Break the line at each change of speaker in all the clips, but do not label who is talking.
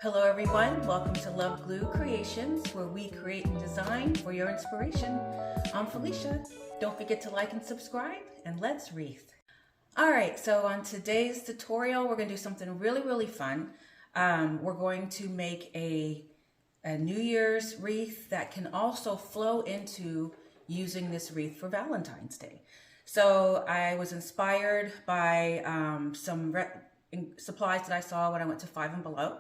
Hello everyone, welcome to LovegLew Creations, where we create and design for your inspiration. I'm Felicia. Don't forget to like and subscribe, and let's wreath. Alright, so on today's tutorial, we're going to do something really fun. We're going to make a New Year's wreath that can also flow into using this wreath for Valentine's Day. So I was inspired by some supplies that I saw when I went to Five and Below.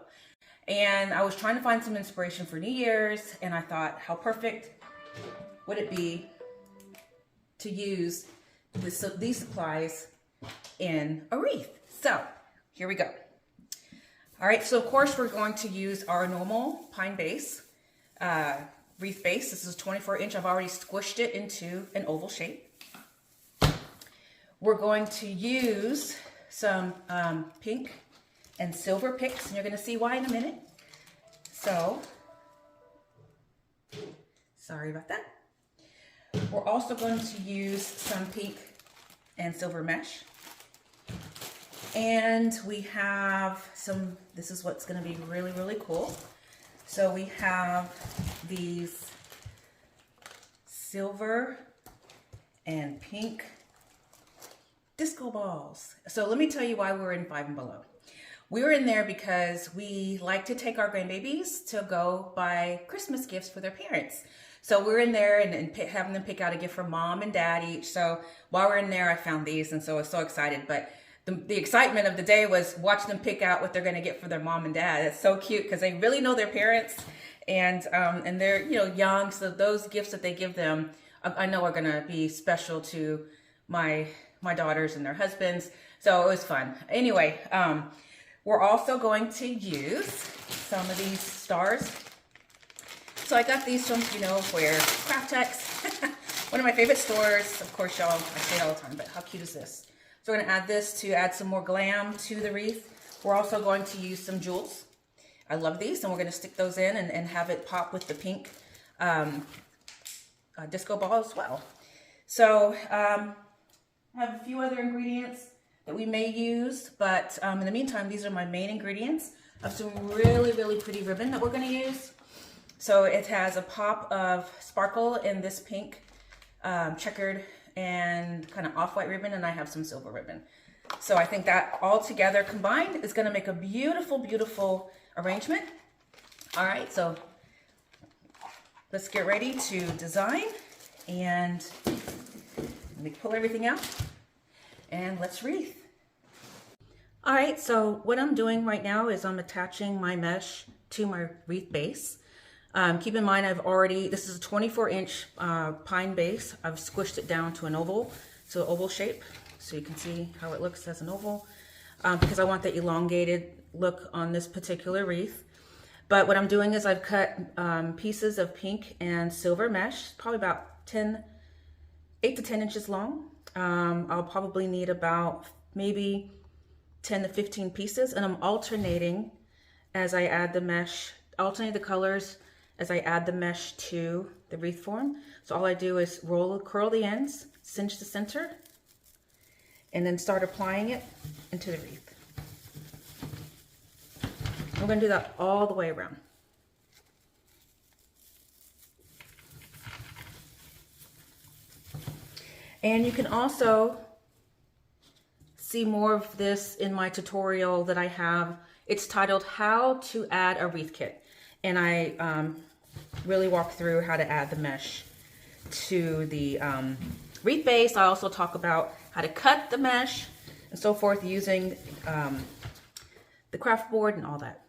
And I was trying to find some inspiration for New Year's, and I thought, how perfect would it be to use these supplies in a wreath? So here we go. All right, so of course we're going to use our normal pine base, wreath base. This is 24 inch. I've already squished it into an oval shape. We're going to use some pink and silver Pics, and you're going to see why in a minute. So, sorry about that. We're also going to use some pink and silver mesh. And we have some, this is what's going to be really cool. So we have these silver and pink disco balls. So let me tell you why we're in Five and Below. We were in there because we like to take our grandbabies to go buy Christmas gifts for their parents. So we're in there and having them pick out a gift for mom and dad each. So while we're in there, I found these, and so I was so excited. But the excitement of the day was watching them pick out what they're going to get for their mom and dad. It's so cute because they really know their parents, and they're young. So those gifts that they give them, I know are going to be special to my daughters and their husbands. So it was fun. Anyway. We're also going to use some of these stars. So I got these from, where Craftex, one of my favorite stores. Of course, y'all, I say it all the time, but how cute is this? So we're going to add this to add some more glam to the wreath. We're also going to use some jewels. I love these, and we're going to stick those in and have it pop with the pink disco ball as well. So I have a few other ingredients that we may use, but in the meantime, these are my main ingredients of some really pretty ribbon that we're going to use. So it has a pop of sparkle in this pink checkered and kind of off-white ribbon, and I have some silver ribbon. So I think that all together combined is going to make a beautiful arrangement. All right, so let's get ready to design, and let me pull everything out. And let's wreath. All right, so what I'm doing right now is I'm attaching my mesh to my wreath base. Keep in mind, this is a 24 inch pine base. I've squished it down to an oval, so oval shape, so you can see how it looks as an oval, because I want the elongated look on this particular wreath. But what I'm doing is I've cut pieces of pink and silver mesh, probably about 8 to 10 inches long. I'll probably need about maybe 10 to 15 pieces, and I'm alternating as I add the mesh, alternate the colors as I add the mesh to the wreath form. So all I do is curl the ends, cinch the center, and then start applying it into the wreath. I'm going to do that all the way around. And you can also see more of this in my tutorial that I have. It's titled How to Add a Wreath Kit. And I really walk through how to add the mesh to the wreath base. I also talk about how to cut the mesh and so forth using the craft board and all that.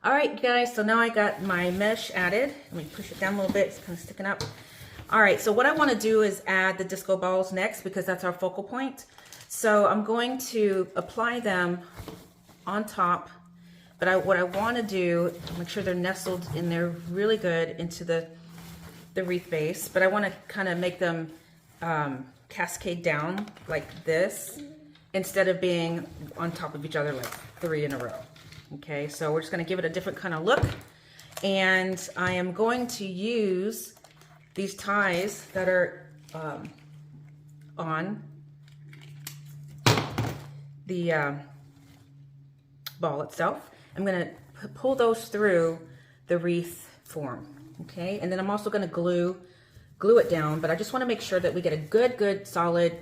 All right, you guys, so now I got my mesh added. Let me push it down a little bit, it's kind of sticking up. All right, so what I want to do is add the disco balls next because that's our focal point. So I'm going to apply them on top, but what I want to do, make sure they're nestled in there really good into the wreath base, but I want to kind of make them cascade down like this instead of being on top of each other like 3 in a row. Okay, so we're just going to give it a different kind of look, and I am going to use these ties that are on the ball itself. I'm going to pull those through the wreath form, okay, and then I'm also going to glue it down, but I just want to make sure that we get a good solid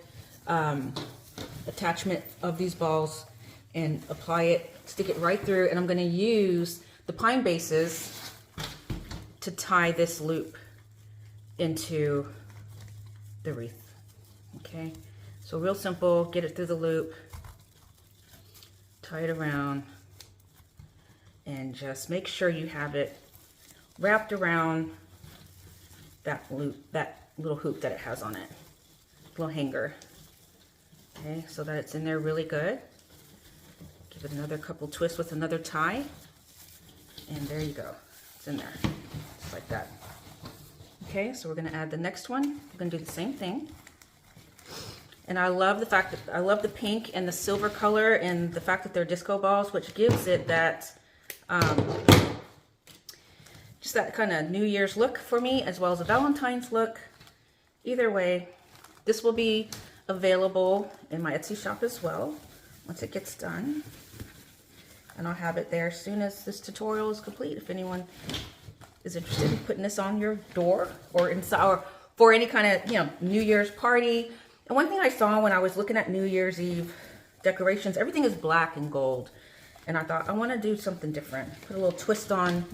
attachment of these balls and apply it, stick it right through, and I'm going to use the pine bases to tie this loop into the wreath. Okay, so real simple, get it through the loop, tie it around, and just make sure you have it wrapped around that loop, that little hoop that it has on it, little hanger. Okay, so that it's in there really good. Give it another couple twists with another tie, and there you go, it's in there, just like that. Okay, so we're going to add the next one. We're going to do the same thing. And I love the fact that I love the pink and the silver color and the fact that they're disco balls, which gives it that just that kind of New Year's look for me, as well as a Valentine's look. Either way, this will be available in my Etsy shop as well once it gets done. And I'll have it there as soon as this tutorial is complete. If anyone is interested in putting this on your door or inside, or for any kind of, you know, New Year's party. And one thing I saw when I was looking at New Year's Eve decorations, everything is black and gold. And I thought, I want to do something different. Put a little twist on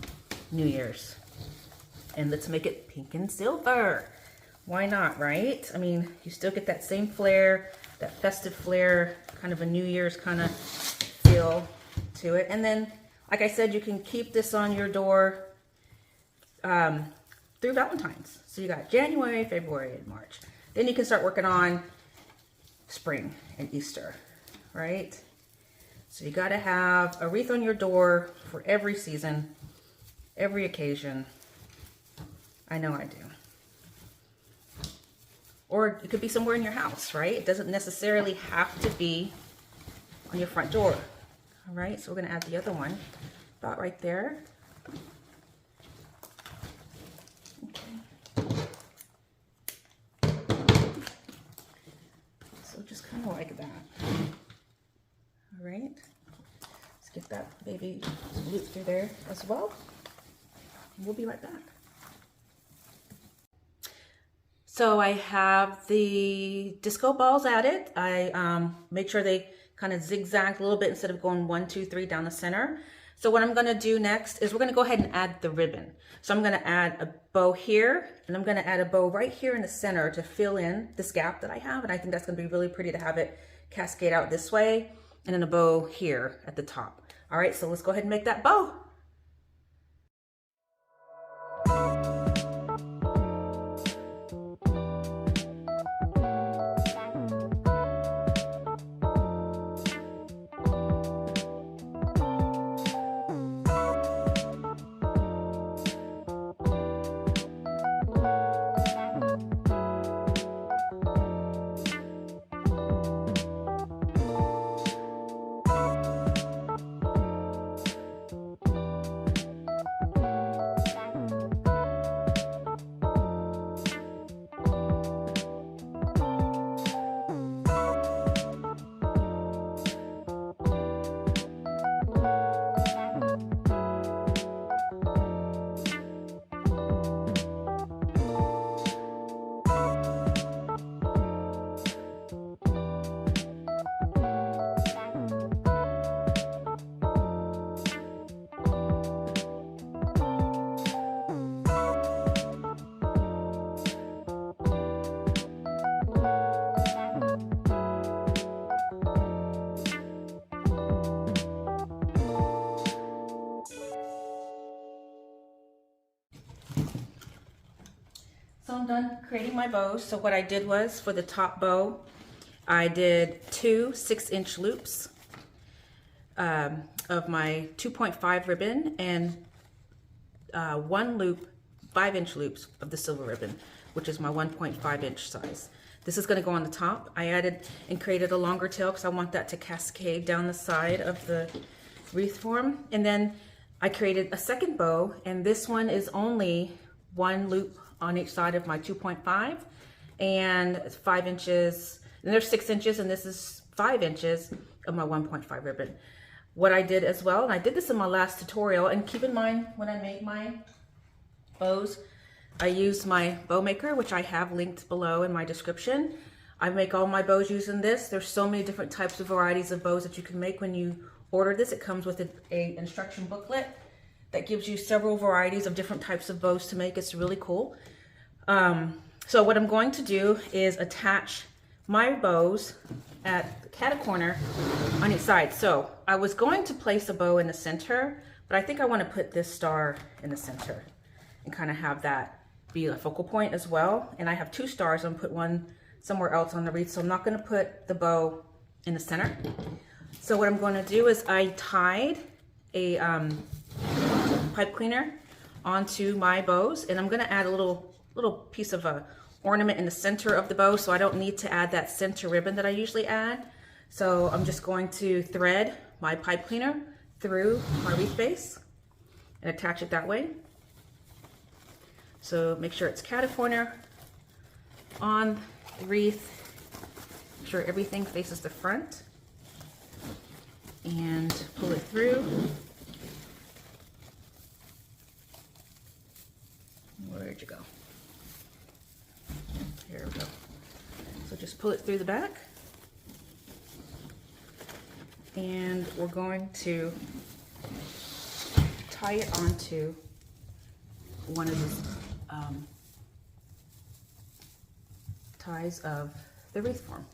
New Year's. And let's make it pink and silver. Why not, right? I mean, you still get that same flair, that festive flair, kind of a New Year's kind of feel to it. And then, like I said, you can keep this on your door through Valentine's. So you got January, February, and March. Then you can start working on spring and Easter, right? So you got to have a wreath on your door for every season, every occasion. I know I do. Or it could be somewhere in your house, right? It doesn't necessarily have to be on your front door. All right, so we're going to add the other one about right there. Okay. So just kind of like that. All right. Let's get that baby loop through there as well. We'll be right back. So I have the disco balls added. I made sure they kind of zigzag a little bit instead of going 1, 2, 3 down the center. So what I'm going to do next is we're going to go ahead and add the ribbon. So I'm going to add a bow here, and I'm going to add a bow right here in the center to fill in this gap that I have. And I think that's going to be really pretty to have it cascade out this way, and then a bow here at the top. All right, so let's go ahead and make that bow. So I'm done creating my bows. So what I did was, for the top bow, I did 2 6-inch loops of my 2.5 ribbon and 1 loop 5-inch loops of the silver ribbon, which is my 1.5-inch size. This is going to go on the top. I added and created a longer tail because I want that to cascade down the side of the wreath form. And then I created a second bow, and this one is only 1 loop on each side of my 2.5 and 5 inches, and there's 6 inches, and this is 5 inches of my 1.5 ribbon. What I did as well, and I did this in my last tutorial, and keep in mind when I made my bows, I used my bow maker, which I have linked below in my description. I make all my bows using this. There's so many different types of varieties of bows that you can make when you order this. It comes with a instruction booklet that gives you several varieties of different types of bows to make. It's really cool. So what I'm going to do is attach my bows at the cat corner on each side. So I was going to place a bow in the center, but I think I want to put this star in the center and kind of have that be a focal point as well. And I have 2 stars. I'm gonna put one somewhere else on the wreath, so I'm not going to put the bow in the center. So what I'm going to do is I tied a pipe cleaner onto my bows, and I'm going to add a little piece of a ornament in the center of the bow, so I don't need to add that center ribbon that I usually add. So I'm just going to thread my pipe cleaner through my wreath base and attach it that way. So make sure it's cat corner on the wreath, make sure everything faces the front, and pull it through. Where'd you go? Here we go. So just pull it through the back, and we're going to tie it onto one of these ties of the wreath form.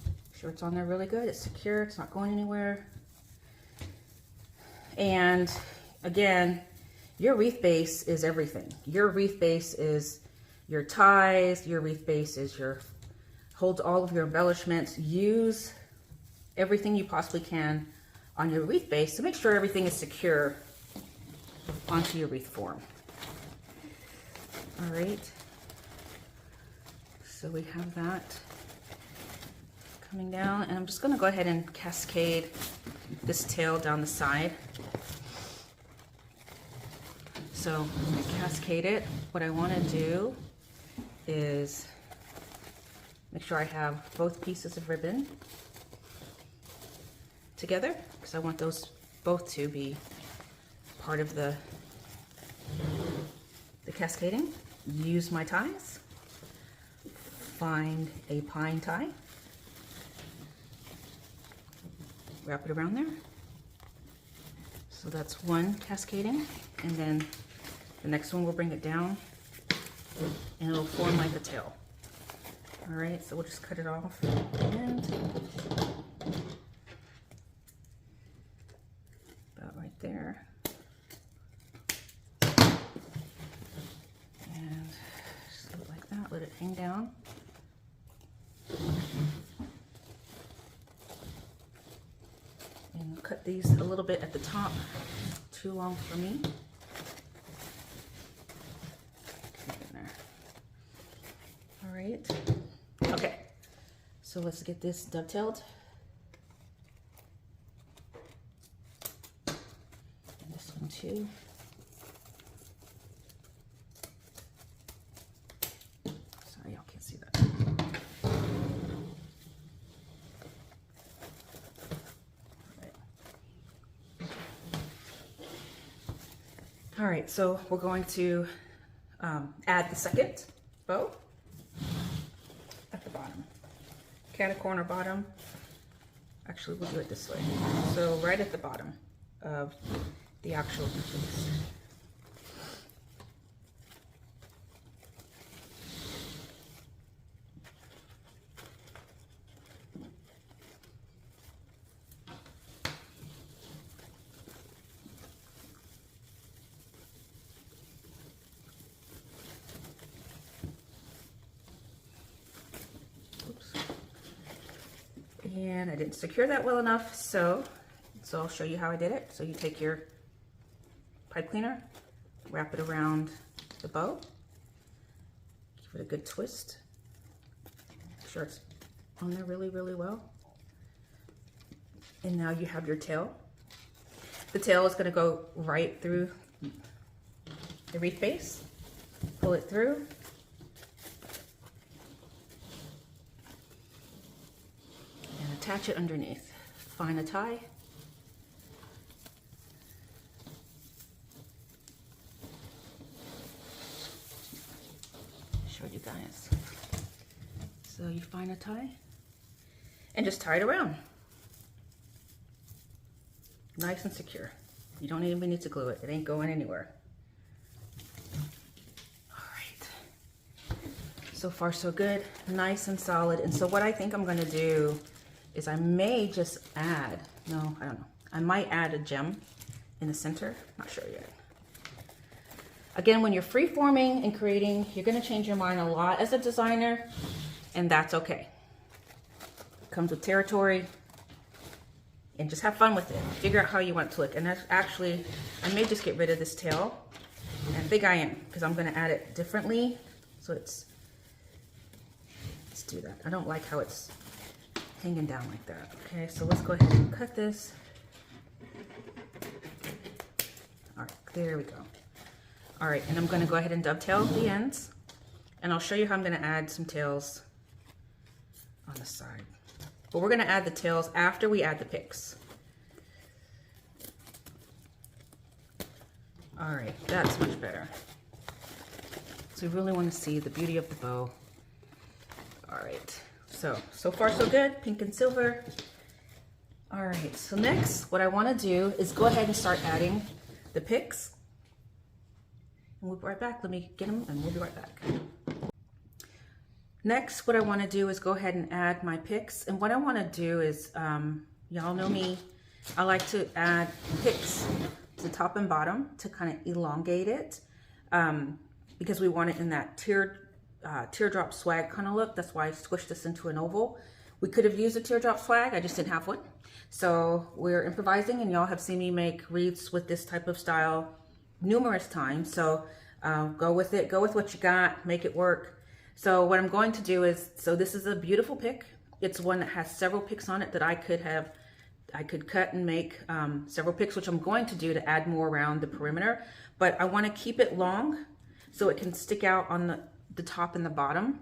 Make sure it's on there really good, it's secure, it's not going anywhere. And again, your wreath base is everything. Your wreath base is your ties, your wreath base is holds all of your embellishments. Use everything you possibly can on your wreath base to make sure everything is secure onto your wreath form. All right, so we have that coming down, and I'm just going to go ahead and cascade this tail down the side. So cascade it. What I want to do is make sure I have both pieces of ribbon together, because I want those both to be part of the cascading. Use my ties. Find a pine tie. Wrap it around there. So that's one cascading, and then the next one we'll bring it down and it'll form like a tail. All right, so we'll just cut it off at the end. About right there. And just do it like that, let it hang down. And cut these a little bit at the top, too long for me. All right, okay, so let's get this dovetailed. And this one too. Sorry, y'all can't see that. All right, so we're going to add the second bow at the bottom. Cat corner bottom. Actually, we'll do it this way. So right at the bottom of the actual piece. And I didn't secure that well enough, so I'll show you how I did it. So you take your pipe cleaner, wrap it around the bow, give it a good twist. Make sure it's on there really, really well. And now you have your tail. The tail is going to go right through the wreath base. Pull it through. And attach it underneath. Find a tie. Show you guys. So you find a tie and just tie it around. Nice and secure. You don't even need to glue it. It ain't going anywhere. All right. So far so good. Nice and solid. And so what I think I'm going to do is I may just add, no, I don't know. I might add a gem in the center. Not sure yet. Again, when you're free-forming and creating, you're going to change your mind a lot as a designer, and that's okay. It comes with territory. And just have fun with it. Figure out how you want it to look. And that's actually, I may just get rid of this tail. And I think I am, because I'm going to add it differently. So let's do that. I don't like how it's hanging down like that. Okay, so let's go ahead and cut this. All right, there we go. All right, and I'm going to go ahead and dovetail the ends. And I'll show you how I'm going to add some tails on the side. But we're going to add the tails after we add the pics. All right, that's much better. So we really want to see the beauty of the bow. All right, so far so good, pink and silver. All right, so next what I want to do is go ahead and start adding the pics. And we'll be right back. Let me get them and we'll be right back. Next, what I want to do is go ahead and add my pics. And what I want to do is, y'all know me, I like to add pics to the top and bottom to kind of elongate it because we want it in that teardrop swag kind of look. That's why I squished this into an oval. We could have used a teardrop swag, I just didn't have one. So we're improvising, and y'all have seen me make wreaths with this type of style numerous times. So go with it, go with what you got, make it work. So what I'm going to do is, so this is a beautiful pic. It's one that has several pics on it that I could cut and make several pics, which I'm going to do to add more around the perimeter. But I want to keep it long so it can stick out on the top and the bottom.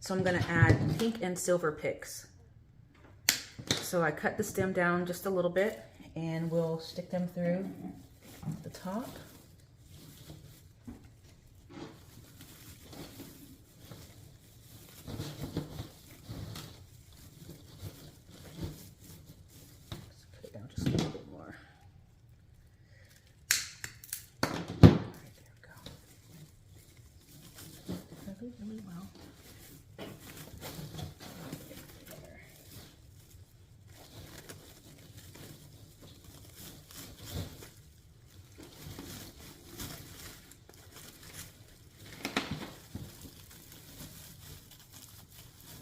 So I'm going to add pink and silver pics. So I cut the stem down just a little bit and we'll stick them through the top. Really well.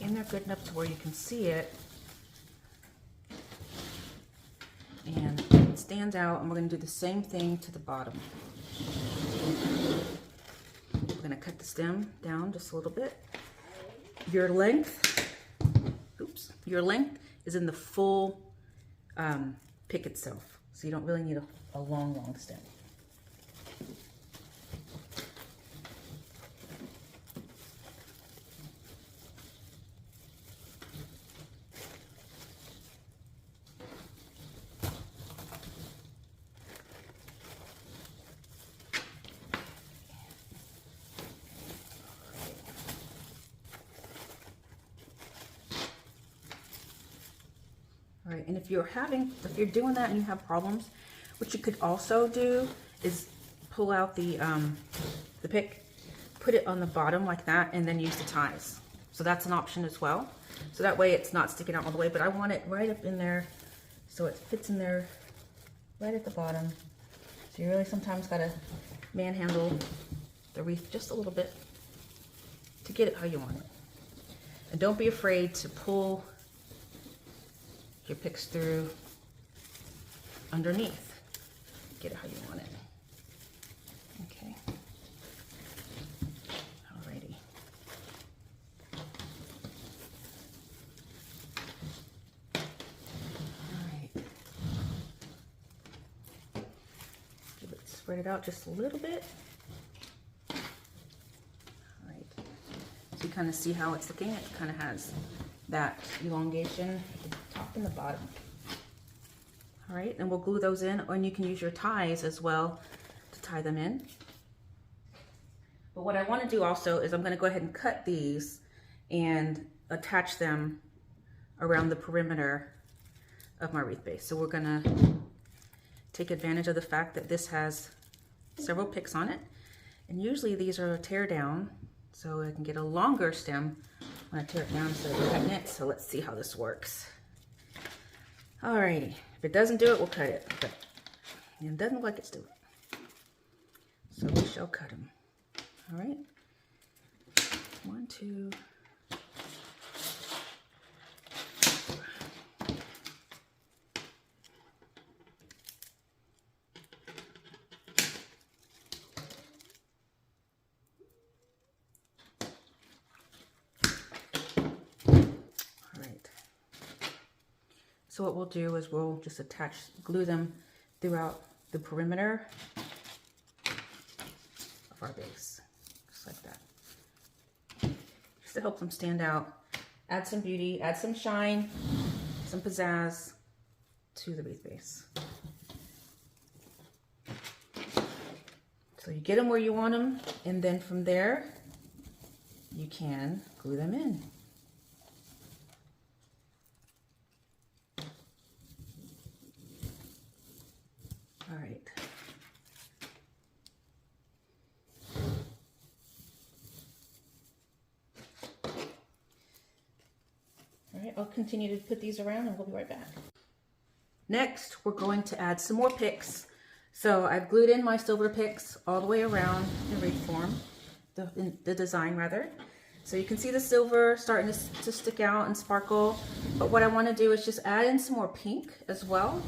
And they're good enough to where you can see it and it stands out, and we're going to do the same thing to the bottom. We're going to cut the stem down just a little bit. Your length is in the full pick itself. So you don't really need a long stem. All right, and if you're doing that and you have problems, what you could also do is pull out the pick, put it on the bottom like that, and then use the ties. So that's an option as well. So that way it's not sticking out all the way, but I want it right up in there so it fits in there right at the bottom. So you really sometimes gotta manhandle the wreath just a little bit to get it how you want it. And don't be afraid to pull your Pics through underneath. Get it how you want it. Okay. Alrighty. Alright. Give it, spread it out just a little bit. Alright. So you kind of see how it's looking. It kind of has that elongation at the top and the bottom. All right, and we'll glue those in, and you can use your ties as well to tie them in. But what I want to do also is I'm going to go ahead and cut these and attach them around the perimeter of my wreath base. So we're going to take advantage of the fact that this has several picks on it, and usually these are a tear down, so I can get a longer stem when I tear it down instead of cutting it. So let's see how this works. Alrighty, if it doesn't do it, we'll cut it, but it doesn't look like it's doing it. So we shall cut them. Alright, 1, 2. So what we'll do is we'll just glue them throughout the perimeter of our base, just like that. Just to help them stand out, add some beauty, add some shine, some pizzazz to the wreath base. So you get them where you want them, and then from there, you can glue them in. All right. All right, I'll continue to put these around and we'll be right back. Next, we're going to add some more Pics. So I've glued in my silver Pics all the way around the wreath form, the design rather. So you can see the silver starting to stick out and sparkle. But what I want to do is just add in some more pink as well.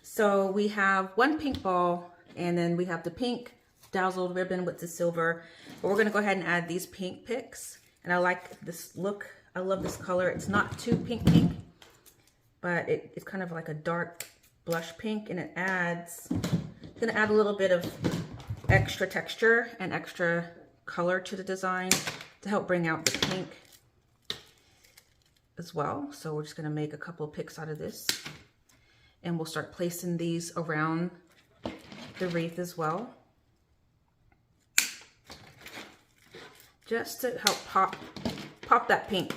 So we have one pink ball, and then we have the pink dazzled ribbon with the silver. But we're going to go ahead and add these pink Pics. And I like this look. I love this color. It's not too pink, but it's kind of like a dark blush pink, and it's going to add a little bit of extra texture and extra color to the design to help bring out the pink as well. So we're just going to make a couple of Pics out of this. And we'll start placing these around the wreath as well. Just to help pop that pink,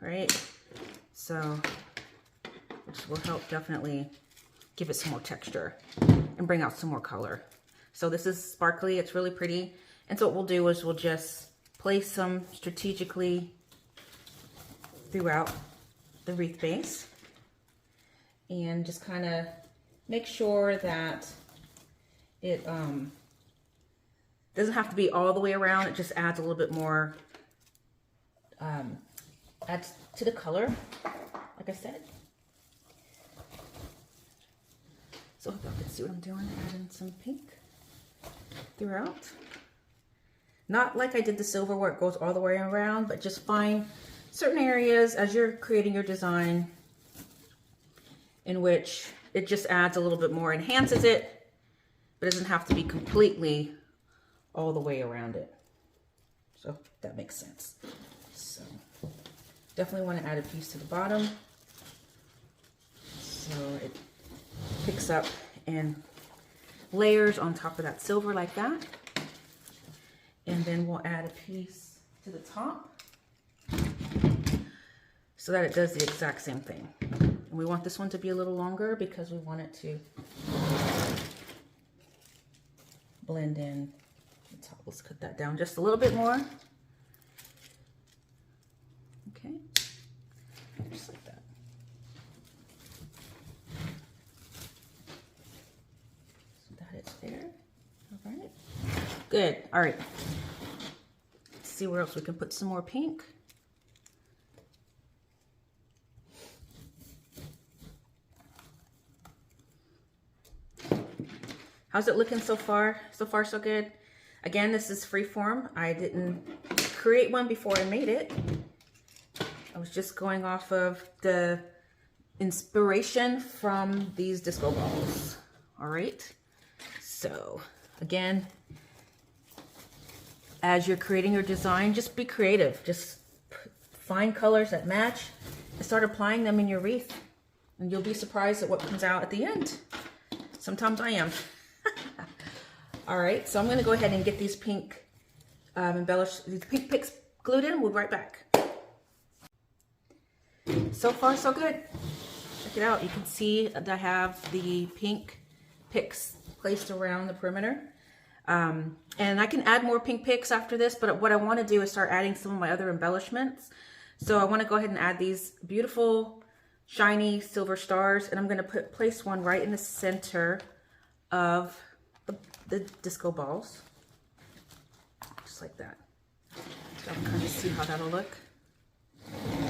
right? So, which will help definitely give it some more texture and bring out some more color. So this is sparkly, it's really pretty. And so what we'll do is we'll just place some strategically throughout the wreath base. And just kind of make sure that it doesn't have to be all the way around. It just adds a little bit more, adds to the color, like I said. So I hope y'all can see what I'm doing, adding some pink throughout. Not like I did the silver where it goes all the way around, but just find certain areas as you're creating your design in which it just adds a little bit more, enhances it, but it doesn't have to be completely all the way around it. So that makes sense. So definitely want to add a piece to the bottom so it picks up and layers on top of that silver like that. And then we'll add a piece to the top so that it does the exact same thing. And we want this one to be a little longer because we want it to blend in the top. Let's cut that down just a little bit more. Okay, just like that. So that is there. All right, good. All right, let's see where else we can put some more pink. How's it looking so far? So far, so good. Again, this is freeform. I didn't create one before I made it. I was just going off of the inspiration from these disco balls. All right. So again, as you're creating your design, just be creative. Just find colors that match and start applying them in your wreath. And you'll be surprised at what comes out at the end. Sometimes I am. All right, so I'm gonna go ahead and get these pink these pink Pics glued in. We'll be right back. So far, so good. Check it out. You can see that I have the pink Pics placed around the perimeter. And I can add more pink Pics after this, but what I want to do is start adding some of my other embellishments. So I want to go ahead and add these beautiful shiny silver stars, and I'm going to place one right in the center of the disco balls, just like that. So I'll kind of see how that'll look.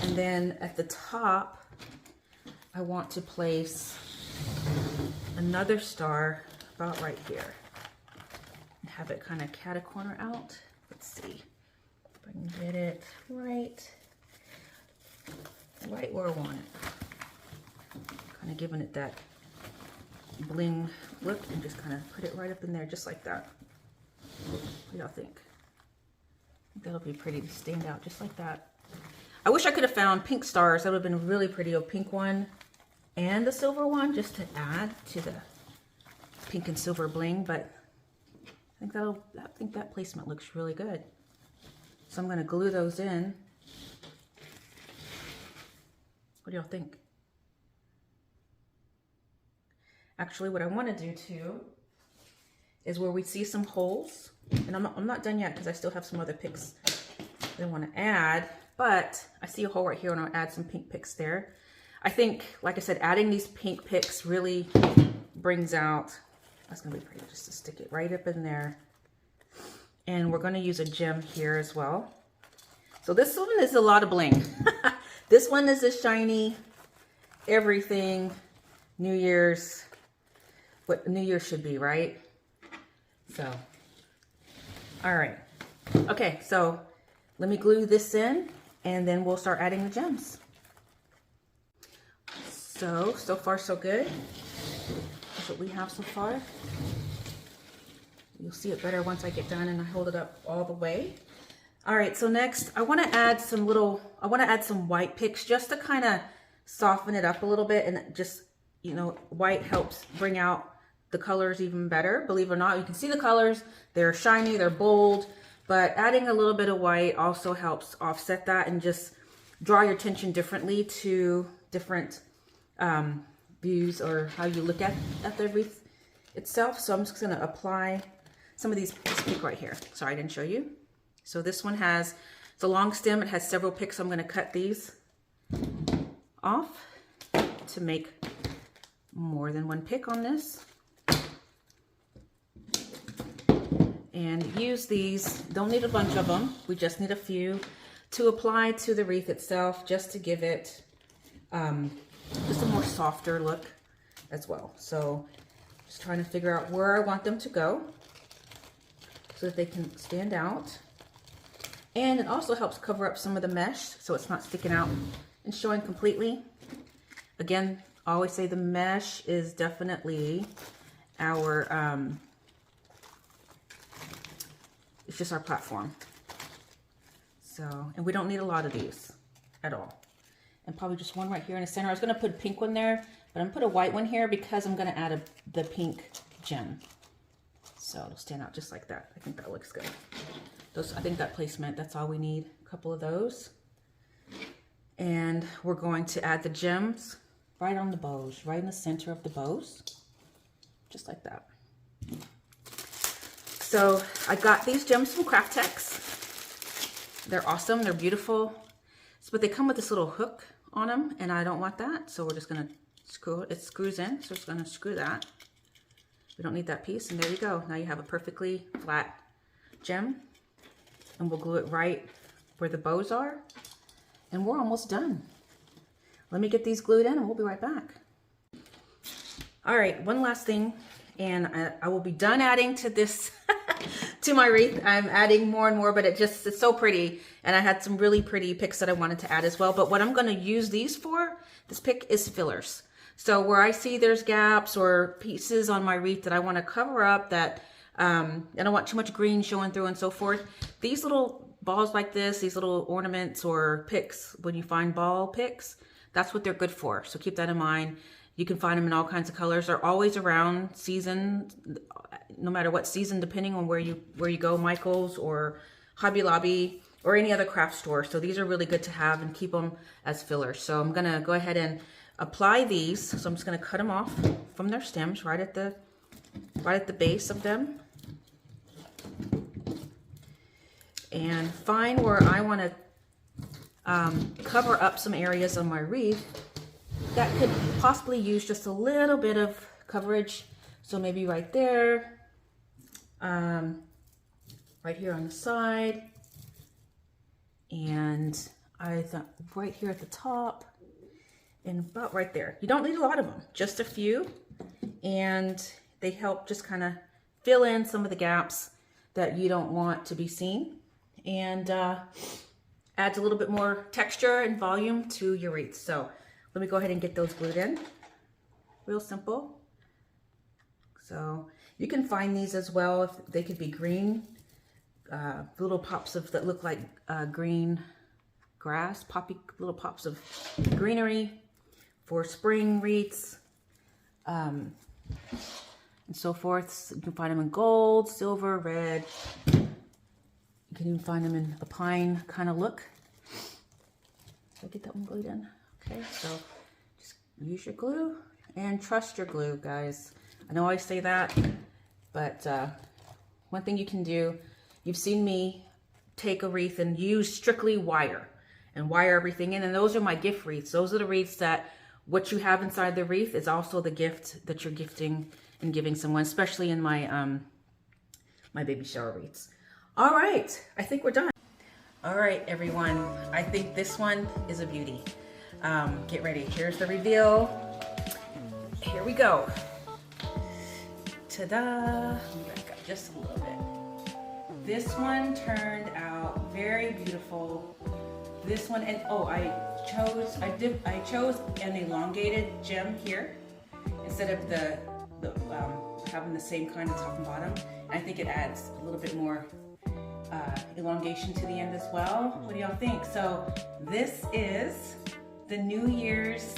And then at the top, I want to place another star about right here and have it kind of cat-a-corner out. Let's see if I can get it right where I want it. Kind of giving it that bling look and just kind of put it right up in there just like that. What do y'all think? I think that'll be pretty to stand out just like that. I wish I could have found pink stars. That would have been really pretty, a pink one and the silver one, just to add to the pink and silver bling, but I think that placement looks really good. So I'm going to glue those in. What do y'all think? Actually, what I want to do too is where we see some holes, and I'm not done yet because I still have some other Pics that I want to add, but I see a hole right here and I'll add some pink Pics there. I think, like I said, adding these pink Pics really brings out, that's going to be pretty just to stick it right up in there. And we're going to use a gem here as well. So this one is a lot of bling. This one is a shiny everything New Year's, what New Year should be, right? So, all right. Okay, so let me glue this in and then we'll start adding the gems. So far so good. That's what we have so far. You'll see it better once I get done and I hold it up all the way. All right, so next I want to add some white Pics just to kind of soften it up a little bit, and just, you know, white helps bring out the colors even better. Believe it or not, you can see the colors, they're shiny, they're bold, but adding a little bit of white also helps offset that and just draw your attention differently to different views or how you look at the wreath itself. So I'm just going to apply some of this Pic right here. Sorry, I didn't show you. So this one has, it's a long stem, it has several Pics. So I'm going to cut these off to make more than one Pic on this. And use these, don't need a bunch of them, we just need a few to apply to the wreath itself, just to give it just a more softer look as well. So just trying to figure out where I want them to go so that they can stand out. And it also helps cover up some of the mesh so it's not sticking out and showing completely. Again, I always say the mesh is definitely our, it's just our platform. So, and we don't need a lot of these at all. And probably just one right here in the center. I was going to put a pink one there, but I'm going to put a white one here because I'm going to add the pink gem. So it'll stand out just like that. I think that looks good. I think that placement, that's all we need. A couple of those. And we're going to add the gems right on the bows, right in the center of the bows. Just like that. So I got these gems from Craftex. They're awesome, they're beautiful. But they come with this little hook on them, and I don't want that. So we're just gonna screw it. It screws in, so we're just gonna screw that. We don't need that piece, and there you go. Now you have a perfectly flat gem, and we'll glue it right where the bows are, and we're almost done. Let me get these glued in, and we'll be right back. All right, one last thing and I will be done adding to this to my wreath. I'm adding more and more, but it's so pretty, and I had some really pretty picks that I wanted to add as well. But what I'm going to use these for, this pick, is fillers. So where I see there's gaps or pieces on my wreath that I want to cover up, that I don't want too much green showing through and so forth, these little balls like this, these little ornaments or picks, when you find ball picks, that's what they're good for. So keep that in mind. You can find them in all kinds of colors. They're always around season, no matter what season, depending on where you go, Michael's or Hobby Lobby or any other craft store. So these are really good to have and keep them as fillers. So I'm gonna go ahead and apply these. So I'm just gonna cut them off from their stems right at the base of them. And find where I wanna cover up some areas on my wreath that could possibly use just a little bit of coverage. So maybe right there, right here on the side, and I thought right here at the top, and about right there. You don't need a lot of them, just a few, and they help just kind of fill in some of the gaps that you don't want to be seen, and adds a little bit more texture and volume to your wreath. So let me go ahead and get those glued in. Real simple. So you can find these as well, if they could be green, little pops of that look like green grass, little pops of greenery for spring wreaths, and so forth. You can find them in gold, silver, red. You can even find them in a pine kind of look. Did I get that one glued in? Okay, so just use your glue and trust your glue, guys. I know I say that, but one thing you can do, you've seen me take a wreath and use strictly wire and wire everything in, and those are my gift wreaths. Those are the wreaths that what you have inside the wreath is also the gift that you're gifting and giving someone, especially in my my baby shower wreaths. All right, I think we're done. All right, everyone, I think this one is a beauty. Get ready. Here's the reveal. Here we go. Ta-da! Let me back up just a little bit. This one turned out very beautiful. This one, and oh, I chose an elongated gem here instead of the having the same kind of top and bottom. And I think it adds a little bit more elongation to the end as well. What do y'all think? So this is the New Year's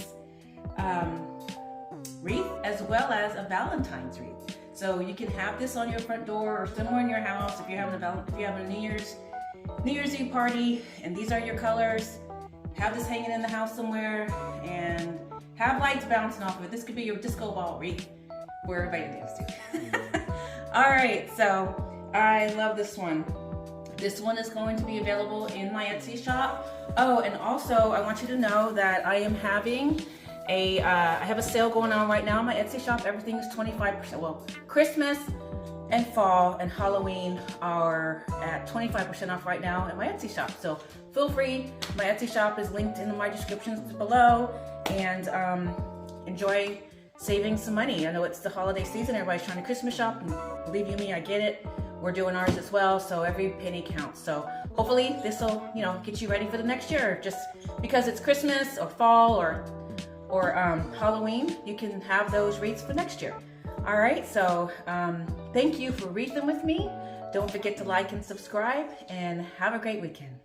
wreath, as well as a Valentine's wreath. So you can have this on your front door or somewhere in your house if you're having a New Year's Eve party, and these are your colors. Have this hanging in the house somewhere and have lights bouncing off of it. This could be your disco ball wreath where everybody dances to. All right, so I love this one. This one is going to be available in my Etsy shop. Oh, and also I want you to know that I am having I have a sale going on right now in my Etsy shop. Everything is 25%. Well, Christmas and fall and Halloween are at 25% off right now in my Etsy shop. So feel free. My Etsy shop is linked in my descriptions below, and enjoy saving some money. I know it's the holiday season. Everybody's trying to Christmas shop, and believe you me, I get it. We're doing ours as well, so every penny counts. So hopefully this will, get you ready for the next year. Just because it's Christmas or fall or Halloween, you can have those wreaths for next year. All right, so thank you for wreathing with me. Don't forget to like and subscribe, and have a great weekend.